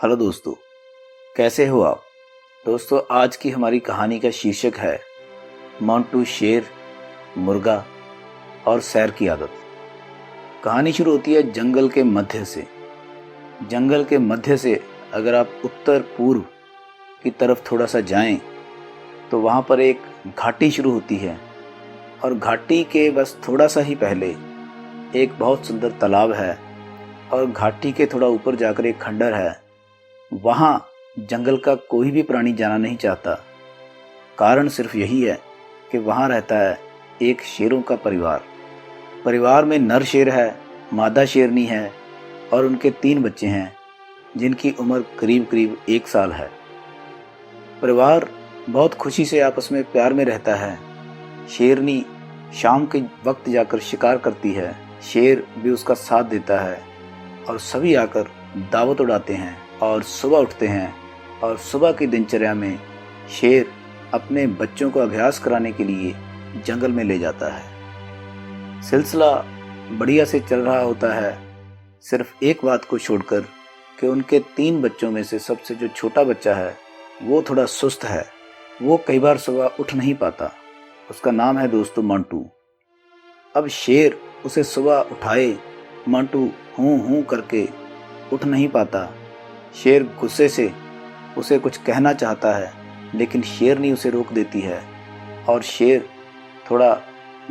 Hello दोस्तों, कैसे हो आप। दोस्तों, आज की हमारी कहानी का शीर्षक है मोंटू शेर, मुर्गा और सैर की आदत। कहानी शुरू होती है जंगल के मध्य से। जंगल के मध्य से अगर आप उत्तर पूर्व की तरफ थोड़ा सा जाएं तो वहाँ पर एक घाटी शुरू होती है और घाटी के बस थोड़ा सा ही पहले एक बहुत सुंदर तालाब है और घाटी के थोड़ा ऊपर जाकर एक खंडर है। वहाँ जंगल का कोई भी प्राणी जाना नहीं चाहता। कारण सिर्फ यही है कि वहाँ रहता है एक शेरों का परिवार। परिवार में नर शेर है, मादा शेरनी है और उनके 3 बच्चे हैं जिनकी उम्र करीब करीब 1 साल है। परिवार बहुत खुशी से आपस में प्यार में रहता है। शेरनी शाम के वक्त जाकर शिकार करती है, शेर भी उसका साथ देता है और सभी आकर दावत उड़ाते हैं और सुबह उठते हैं। और सुबह की दिनचर्या में शेर अपने बच्चों को अभ्यास कराने के लिए जंगल में ले जाता है। सिलसिला बढ़िया से चल रहा होता है, सिर्फ एक बात को छोड़कर कि उनके 3 बच्चों में से सबसे जो छोटा बच्चा है वो थोड़ा सुस्त है। वो कई बार सुबह उठ नहीं पाता। उसका नाम है दोस्तों मोंटू। अब शेर उसे सुबह उठाए, मोंटू हूँ हूँ करके उठ नहीं पाता। शेर गुस्से से उसे कुछ कहना चाहता है लेकिन शेरनी उसे रोक देती है और शेर थोड़ा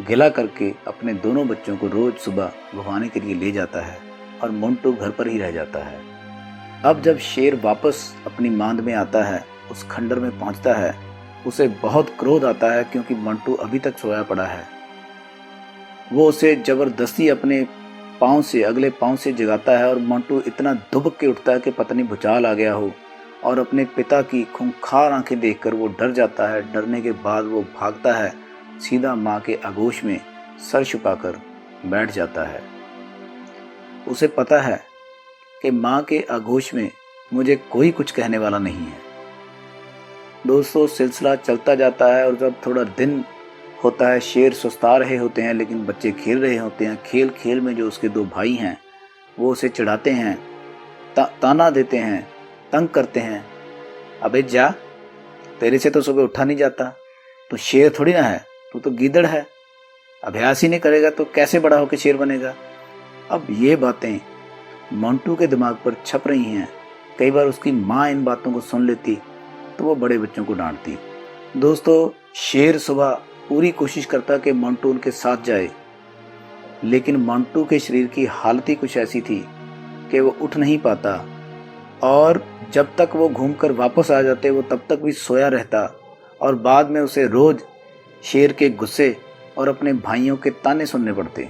गिला करके अपने दोनों बच्चों को रोज सुबह घुमाने के लिए ले जाता है और मोंटू घर पर ही रह जाता है। अब जब शेर वापस अपनी मांद में आता है, उस खंडर में पहुंचता है, उसे बहुत क्रोध आता है क्योंकि मोंटू अभी तक सोया पड़ा है। वो उसे जबरदस्ती अपने अगले पाँव से जगाता है और मोंटू इतना दुबक के उठता है कि पता नहीं भूचाल आ गया हो और अपने पिता की खूंखार आंखें देखकर वो डर जाता है। डरने के बाद वो भागता है, सीधा माँ के आगोश में सर छुपाकर बैठ जाता है। उसे पता है कि माँ के आगोश में मुझे कोई कुछ कहने वाला नहीं है। दोस्तों, सिलसिला चलता जाता है और जब थोड़ा दिन होता है, शेर सुस्ता रहे होते हैं लेकिन बच्चे खेल रहे होते हैं। खेल खेल में जो उसके 2 भाई हैं वो उसे चिढ़ाते हैं, ताना देते हैं, तंग करते हैं। अबे जा, तेरे से तो सुबह उठा नहीं जाता, तू शेर थोड़ी ना है, तू तो गीदड़ है। अभ्यास ही नहीं करेगा तो कैसे बड़ा होकर शेर बनेगा। अब ये बातें मोंटू के दिमाग पर छप रही हैं। कई बार उसकी माँ इन बातों को सुन लेती तो वो बड़े बच्चों को डांटती। दोस्तों, शेर सुबह पूरी कोशिश करता कि मोंटू उनके साथ जाए लेकिन मोंटू के शरीर की हालत ही कुछ ऐसी थी कि वो उठ नहीं पाता और जब तक वो घूमकर वापस आ जाते वो तब तक भी सोया रहता और बाद में उसे रोज शेर के गुस्से और अपने भाइयों के ताने सुनने पड़ते।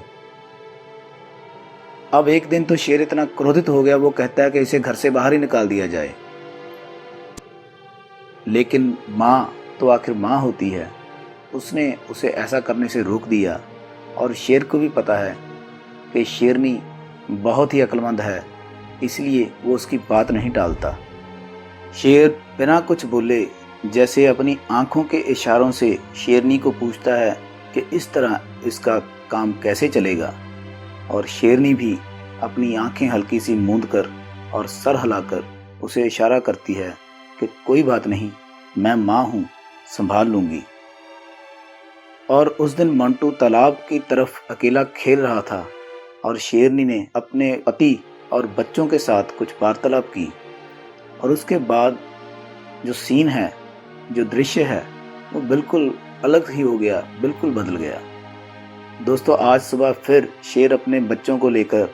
अब एक दिन तो शेर इतना क्रोधित हो गया, वो कहता है कि इसे घर से बाहर ही निकाल दिया जाए। लेकिन माँ तो आखिर माँ होती है, उसने उसे ऐसा करने से रोक दिया और शेर को भी पता है कि शेरनी बहुत ही अक्लमंद है, इसलिए वो उसकी बात नहीं टालता। शेर बिना कुछ बोले जैसे अपनी आंखों के इशारों से शेरनी को पूछता है कि इस तरह इसका काम कैसे चलेगा और शेरनी भी अपनी आंखें हल्की सी मूंद कर और सर हिलाकर उसे इशारा करती है कि कोई बात नहीं, मैं माँ हूँ, संभाल लूँगी। और उस दिन मोंटू तालाब की तरफ अकेला खेल रहा था और शेरनी ने अपने पति और बच्चों के साथ कुछ वार्तालाप की और उसके बाद जो सीन है, जो दृश्य है, वो बिल्कुल अलग ही हो गया, बिल्कुल बदल गया। दोस्तों, आज सुबह फिर शेर अपने बच्चों को लेकर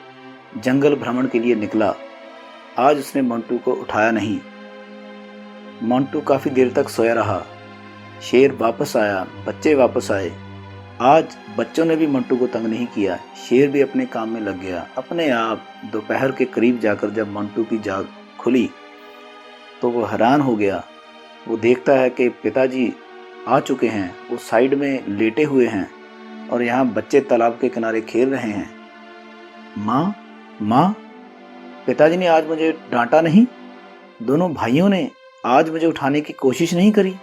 जंगल भ्रमण के लिए निकला। आज उसने मोंटू को उठाया नहीं। मोंटू काफ़ी देर तक सोया रहा। शेर वापस आया, बच्चे वापस आए। आज बच्चों ने भी मोंटू को तंग नहीं किया, शेर भी अपने काम में लग गया। अपने आप दोपहर के करीब जाकर जब मोंटू की जाग खुली तो वो हैरान हो गया। वो देखता है कि पिताजी आ चुके हैं, वो साइड में लेटे हुए हैं और यहाँ बच्चे तालाब के किनारे खेल रहे हैं। माँ, माँ, पिताजी ने आज मुझे डांटा नहीं, दोनों भाइयों ने आज मुझे उठाने की कोशिश नहीं करी।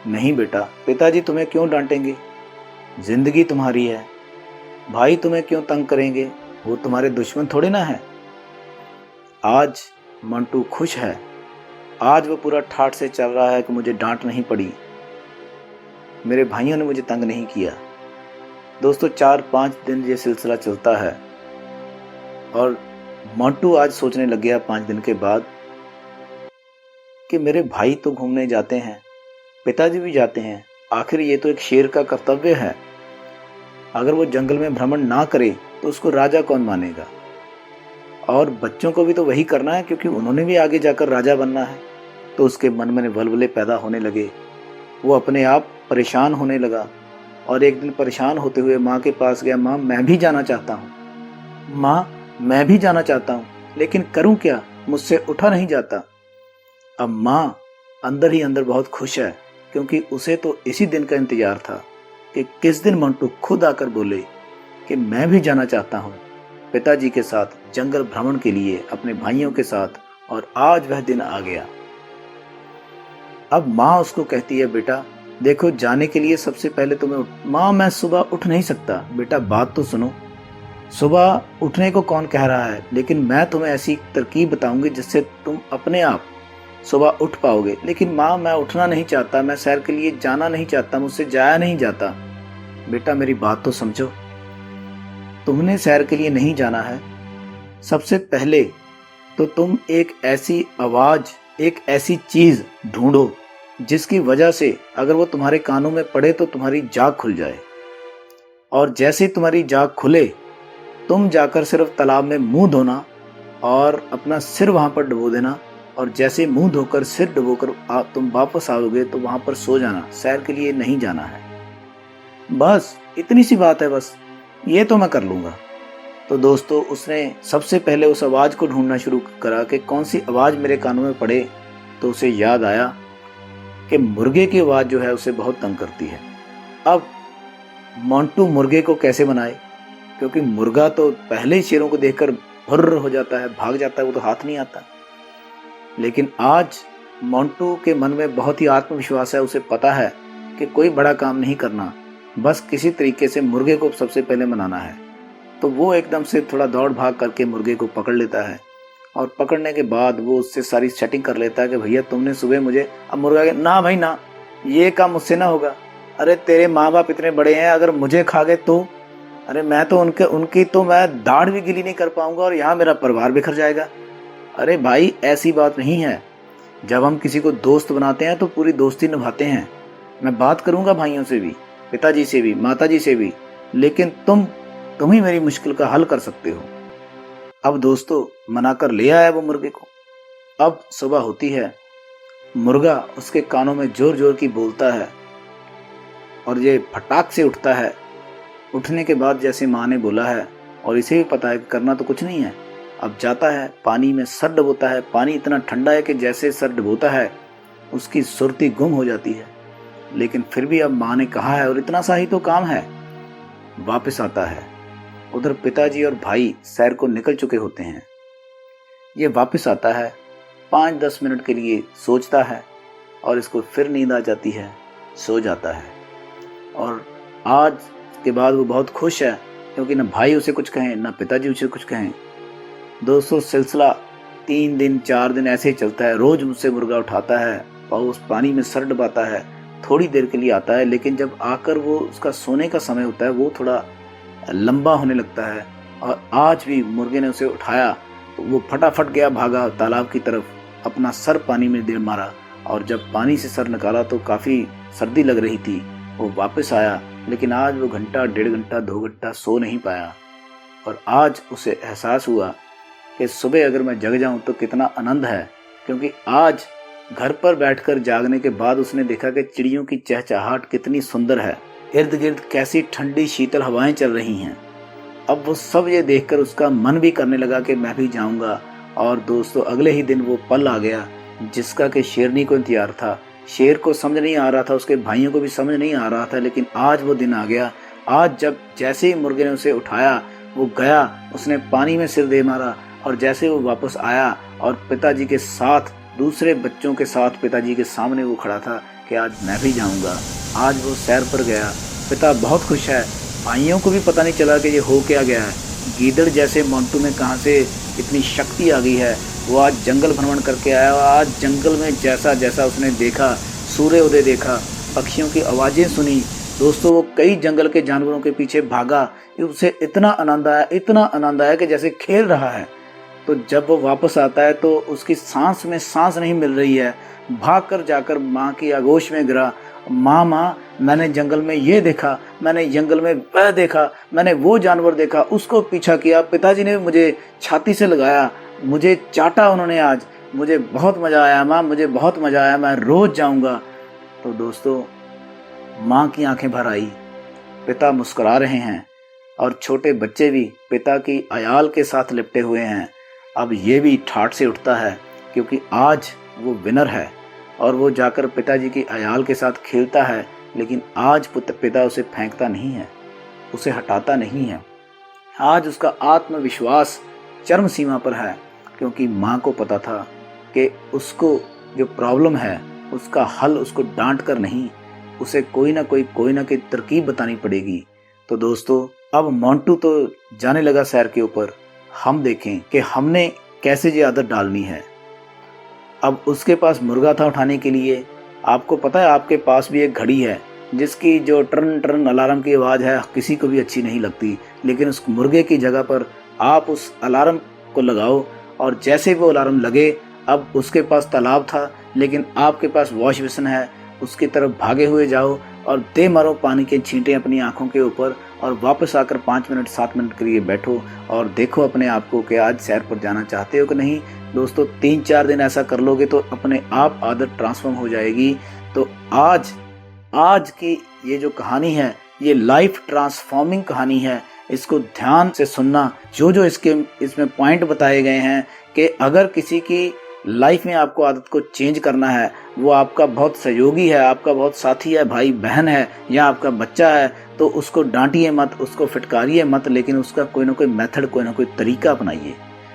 नहीं बेटा, पिताजी तुम्हें क्यों डांटेंगे, जिंदगी तुम्हारी है। भाई तुम्हें क्यों तंग करेंगे, वो तुम्हारे दुश्मन थोड़े ना है। आज मंटू खुश है। आज वो पूरा ठाठ से चल रहा है कि मुझे डांट नहीं पड़ी, मेरे भाइयों ने मुझे तंग नहीं किया। दोस्तों 4-5 दिन ये सिलसिला चलता है और मंटू आज सोचने लग गया 5 दिन के बाद कि मेरे भाई तो घूमने जाते हैं, पिताजी भी जाते हैं, आखिर ये तो एक शेर का कर्तव्य है। अगर वो जंगल में भ्रमण ना करे तो उसको राजा कौन मानेगा। और बच्चों को भी तो वही करना है क्योंकि उन्होंने भी आगे जाकर राजा बनना है। तो उसके मन में वलवले पैदा होने लगे, वो अपने आप परेशान होने लगा और एक दिन परेशान होते हुए माँ के पास गया। माँ मैं भी जाना चाहता हूँ, माँ मैं भी जाना चाहता हूँ, लेकिन करूँ क्या, मुझसे उठा नहीं जाता। अब माँ अंदर ही अंदर बहुत खुश है क्योंकि उसे तो इसी दिन का इंतजार था कि किस दिन मंटू खुद आकर बोले कि मैं भी जाना चाहता हूँ पिताजी के साथ जंगल भ्रमण के लिए अपने भाइयों के साथ। और आज वह दिन आ गया। अब माँ उसको कहती है बेटा देखो जाने के लिए सबसे पहले तुम्हें माँ मैं सुबह उठ नहीं सकता। बेटा बात तो सुनो, सुबह उठने को कौन कह रहा है, लेकिन मैं तुम्हें ऐसी तरकीब बताऊंगी जिससे तुम अपने आप सुबह उठ पाओगे। लेकिन माँ मैं उठना नहीं चाहता, मैं सैर के लिए जाना नहीं चाहता, मुझसे जाया नहीं जाता। बेटा मेरी बात तो समझो, तुमने सैर के लिए नहीं जाना है, सबसे पहले तो तुम एक ऐसी आवाज, एक ऐसी चीज ढूंढो जिसकी वजह से अगर वो तुम्हारे कानों में पड़े तो तुम्हारी जाग खुल जाए। और जैसे ही तुम्हारी जाग खुले तुम जाकर सिर्फ तालाब में मुंह धोना और अपना सिर वहां पर डुबो देना। और जैसे मुंह धोकर सिर डुबोकर तुम वापस आओगे तो वहां पर सो जाना, सैर के लिए नहीं जाना है। बस इतनी सी बात है, बस ये तो मैं कर लूंगा। तो दोस्तों उसने सबसे पहले उस आवाज को ढूंढना शुरू करा कि कौन सी आवाज मेरे कानों में पड़े। तो उसे याद आया कि मुर्गे की आवाज जो है उसे बहुत तंग करती है। अब मंटू मुर्गे को कैसे बनाए, क्योंकि मुर्गा तो पहले ही शेरों को देखकर भुर्र हो जाता है, भाग जाता है, वो तो हाथ नहीं आता। लेकिन आज मंटू के मन में बहुत ही आत्मविश्वास है, उसे पता है कि कोई बड़ा काम नहीं करना, बस किसी तरीके से मुर्गे को सबसे पहले मनाना है। तो वो एकदम से थोड़ा दौड़ भाग करके मुर्गे को पकड़ लेता है और पकड़ने के बाद वो उससे सारी सेटिंग कर लेता है कि भैया तुमने सुबह मुझे, अब मुर्गा के ना भाई ना, ये काम मुझसे ना होगा। अरे तेरे माँ बाप इतने बड़े हैं, अगर मुझे खा गए तो, अरे मैं तो उनकी तो मैं दाढ़ भी गिली नहीं कर पाऊंगा और यहाँ मेरा परिवार बिखर जाएगा। अरे भाई ऐसी बात नहीं है, जब हम किसी को दोस्त बनाते हैं तो पूरी दोस्ती निभाते हैं। मैं बात करूंगा भाइयों से भी, पिताजी से भी, माताजी से भी, लेकिन तुम ही मेरी मुश्किल का हल कर सकते हो। अब दोस्तों मनाकर ले आया वो मुर्गे को। अब सुबह होती है, मुर्गा उसके कानों में जोर जोर की बोलता है और ये फटाक से उठता है। उठने के बाद जैसे माँ ने बोला है और इसे भी पता है कि करना तो कुछ नहीं है, अब जाता है पानी में सर डुबोता है। पानी इतना ठंडा है कि जैसे सर डुबोता है उसकी सुरती गुम हो जाती है। लेकिन फिर भी अब माँ ने कहा है और इतना सा ही तो काम है। वापस आता है, उधर पिताजी और भाई सैर को निकल चुके होते हैं। ये वापस आता है, 5-10 मिनट के लिए सोचता है और इसको फिर नींद आ जाती है, सो जाता है। और आज के बाद वो बहुत खुश है क्योंकि ना भाई उसे कुछ कहें ना पिताजी उसे कुछ कहें। दोस्तों सिलसिला 3 दिन 4 दिन ऐसे ही चलता है। रोज मुझसे मुर्गा उठाता है और उस पानी में सर डुबाता है, थोड़ी देर के लिए आता है, लेकिन जब आकर वो उसका सोने का समय होता है वो थोड़ा लंबा होने लगता है। और आज भी मुर्गे ने उसे उठाया तो वो फटाफट गया, भागा तालाब की तरफ, अपना सर पानी में दे मारा और जब पानी से सर निकाला तो काफ़ी सर्दी लग रही थी। वो वापस आया, लेकिन आज वो घंटा, 1.5 घंटा, 2 घंटा सो नहीं पाया। और आज उसे एहसास हुआ कि सुबह अगर मैं जग जाऊं तो कितना आनंद है, क्योंकि आज घर पर बैठकर जागने के बाद उसने देखा कि चिड़ियों की चहचहाहट कितनी सुंदर है, इर्द गिर्द कैसी ठंडी शीतल हवाएं चल रही हैं। अब वो सब ये देखकर उसका मन भी करने लगा कि मैं भी जाऊंगा। और दोस्तों अगले ही दिन वो पल आ गया जिसका कि शेरनी को इंतजार था। शेर को समझ नहीं आ रहा था, उसके भाइयों को भी समझ नहीं आ रहा था, लेकिन आज वो दिन आ गया। आज जब जैसे ही मुर्गे ने उसे उठाया वो गया, उसने पानी में सिर दे मारा और जैसे वो वापस आया और पिताजी के साथ, दूसरे बच्चों के साथ पिताजी के सामने वो खड़ा था कि आज मैं भी जाऊंगा। आज वो सैर पर गया, पिता बहुत खुश है। भाइयों को भी पता नहीं चला कि ये हो क्या गया है। गीदड़ जैसे मंटू में कहाँ से इतनी शक्ति आ गई है वो आज जंगल भ्रमण करके आया और आज जंगल में जैसा जैसा उसने देखा, सूर्योदय देखा, पक्षियों की आवाज़ें सुनी, दोस्तों वो कई जंगल के जानवरों के पीछे भागा, उसे इतना आनंद आया कि जैसे खेल रहा है। तो जब वो वापस आता है तो उसकी सांस में सांस नहीं मिल रही है, भाग कर जाकर माँ की आगोश में गिरा, माँ मैंने जंगल में ये देखा, मैंने जंगल में वह देखा, मैंने वो जानवर देखा, उसको पीछा किया, पिताजी ने मुझे छाती से लगाया, मुझे चाटा उन्होंने आज, मुझे बहुत मज़ा आया माँ, मुझे बहुत मज़ा आया, मैं रोज़ जाऊँगा। तो दोस्तों माँ की आंखें भर आई, पिता मुस्कुरा रहे हैं और छोटे बच्चे भी पिता की आयाल के साथ लिपटे हुए हैं। अब ये भी ठाठ से उठता है क्योंकि आज वो विनर है और वो जाकर पिताजी की आयाल के साथ खेलता है, लेकिन आज पिता उसे फेंकता नहीं है, उसे हटाता नहीं है। आज उसका आत्मविश्वास चरम सीमा पर है क्योंकि माँ को पता था कि उसको जो प्रॉब्लम है उसका हल उसको डांट कर नहीं, उसे कोई ना कोई तरकीब बतानी पड़ेगी। तो दोस्तों अब मोंटू तो जाने लगा सैर के ऊपर, हम देखें कि हमने कैसे ये आदत डालनी है। अब उसके पास मुर्गा था उठाने के लिए। आपको पता है आपके पास भी एक घड़ी है जिसकी जो टर्न टर्न अलार्म की आवाज़ है किसी को भी अच्छी नहीं लगती, लेकिन उस मुर्गे की जगह पर आप उस अलार्म को लगाओ और जैसे वो अलार्म लगे, अब उसके पास तालाब था लेकिन आपके पास वॉश बेसिन है, उसकी तरफ भागे हुए जाओ और दे मारो पानी के छींटे अपनी आंखों के ऊपर और वापस आकर 5 मिनट 7 मिनट के लिए बैठो और देखो अपने आप को कि आज सैर पर जाना चाहते हो कि नहीं। दोस्तों 3-4 दिन ऐसा कर लोगे तो अपने आप आदत ट्रांसफॉर्म हो जाएगी। तो आज की ये जो कहानी है ये लाइफ ट्रांसफॉर्मिंग कहानी है, इसको ध्यान से सुनना। जो इसमें पॉइंट बताए गए हैं कि अगर किसी की लाइफ में आपको आदत को चेंज करना है, वो आपका बहुत सहयोगी है, आपका बहुत साथी है, भाई बहन है या आपका बच्चा है, तो उसको डांटिए मत, उसको फिटकारिए मत, लेकिन उसका कोई ना कोई मेथड, कोई ना कोई तरीका अपनाइए,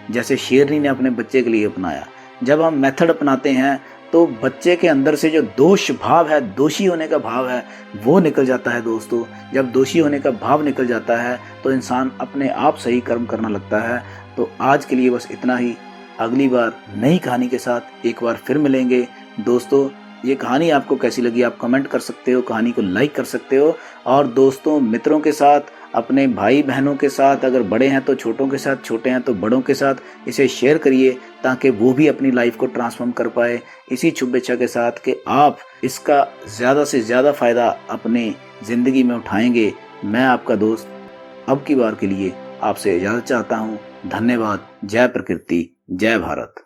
जैसे शेरनी ने अपने बच्चे के लिए अपनाया। जब हम मेथड अपनाते हैं तो बच्चे के अंदर से जो दोष भाव है, दोषी होने का भाव है, वो निकल जाता है। दोस्तों जब दोषी होने का भाव निकल जाता है तो इंसान अपने आप सही कर्म करना लगता है। तो आज के लिए बस इतना ही, अगली बार नई कहानी के साथ एक बार फिर मिलेंगे। दोस्तों ये कहानी आपको कैसी लगी आप कमेंट कर सकते हो, कहानी को लाइक कर सकते हो और दोस्तों मित्रों के साथ, अपने भाई बहनों के साथ, अगर बड़े हैं तो छोटों के साथ, छोटे हैं तो बड़ों के साथ इसे शेयर करिए ताकि वो भी अपनी लाइफ को ट्रांसफॉर्म कर पाए। इसी शुभेच्छा के साथ कि आप इसका ज़्यादा से ज़्यादा फ़ायदा अपने ज़िंदगी में उठाएंगे। मैं आपका दोस्त अब की बार के लिए आपसे इजाज़त चाहता हूँ। धन्यवाद। जय प्रकृति, जय भारत।